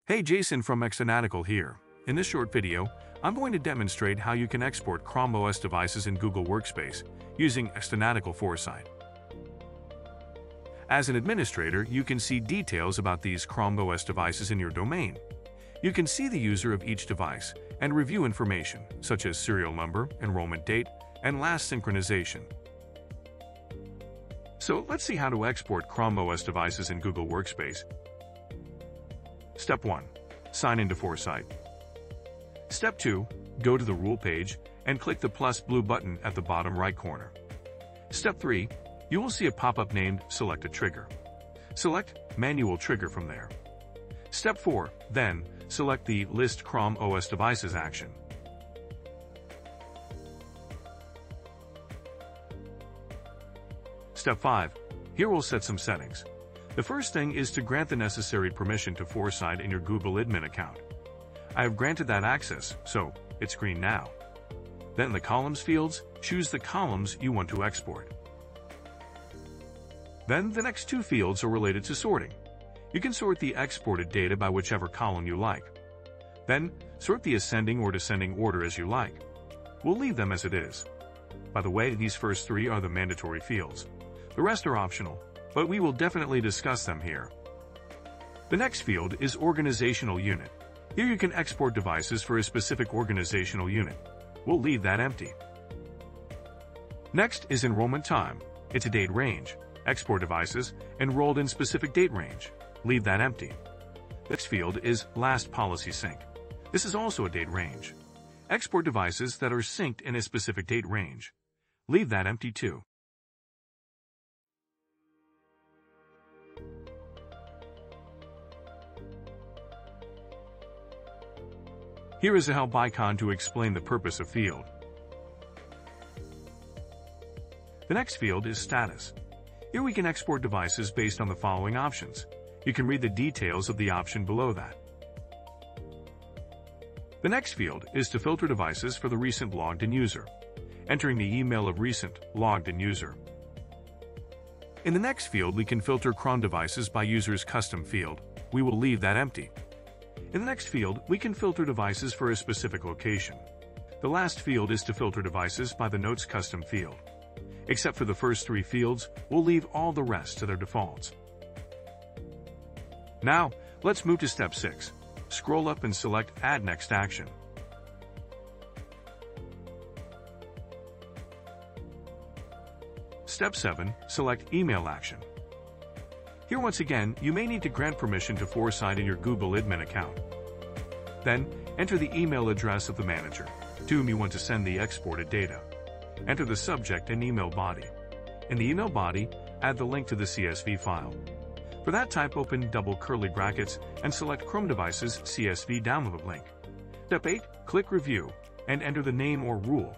Hey, Jason from xFanatical here. In this short video, I'm going to demonstrate how you can export Chrom OS devices in Google Workspace using xFanatical Foresight. As an administrator, you can see details about these Chrom OS devices in your domain. You can see the user of each device and review information such as serial number, enrollment date, and last synchronization. So let's see how to export Chrom OS devices in Google Workspace. Step 1. Sign into Foresight. Step 2. Go to the Rule page and click the plus blue button at the bottom right corner. Step 3. You will see a pop-up named Select a Trigger. Select Manual Trigger from there. Step 4. Then, select the List Chrom OS Devices action. Step 5. Here we'll set some settings. The first thing is to grant the necessary permission to Foresight in your Google admin account. I have granted that access, so it's green now. Then in the Columns fields, choose the columns you want to export. Then the next two fields are related to sorting. You can sort the exported data by whichever column you like. Then, sort the ascending or descending order as you like. We'll leave them as it is. By the way, these first three are the mandatory fields. The rest are optional, but we will definitely discuss them here. The next field is Organizational Unit. Here you can export devices for a specific organizational unit. We'll leave that empty. Next is Enrollment Time. It's a date range. Export devices enrolled in specific date range. Leave that empty. Next field is Last Policy Sync. This is also a date range. Export devices that are synced in a specific date range. Leave that empty too. Here is a help icon to explain the purpose of field. The next field is Status. Here we can export devices based on the following options. You can read the details of the option below that. The next field is to filter devices for the recent logged-in user, entering the email of recent logged-in user. In the next field, we can filter Chrom devices by user's custom field. We will leave that empty. In the next field, we can filter devices for a specific location. The last field is to filter devices by the Notes custom field. Except for the first three fields, we'll leave all the rest to their defaults. Now, let's move to Step 6. Scroll up and select Add Next Action. Step 7. Select Email Action. Here once again, you may need to grant permission to Foresight in your Google admin account. Then, enter the email address of the manager, to whom you want to send the exported data. Enter the subject and email body. In the email body, add the link to the CSV file. For that, type open double curly brackets and select Chrom Devices CSV download link. Step 8, click Review, and enter the name or rule.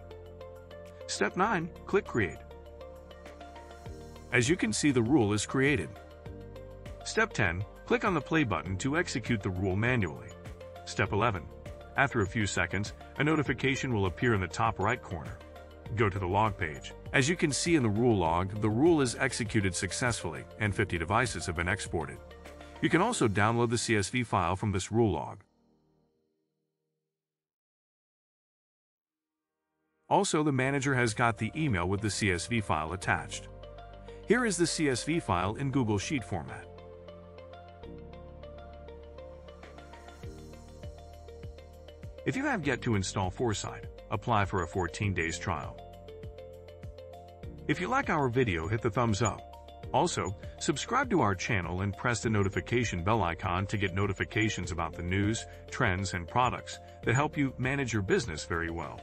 Step 9, click Create. As you can see, the rule is created. Step 10, click on the play button to execute the rule manually. Step 11, after a few seconds, a notification will appear in the top right corner. Go to the log page. As you can see in the rule log, the rule is executed successfully and 50 devices have been exported. You can also download the CSV file from this rule log. Also, the manager has got the email with the CSV file attached. Here is the CSV file in Google Sheet format. If you have yet to install Foresight, apply for a 14 days trial. If you like our video, hit the thumbs up. Also, subscribe to our channel and press the notification bell icon to get notifications about the news, trends, and products that help you manage your business very well.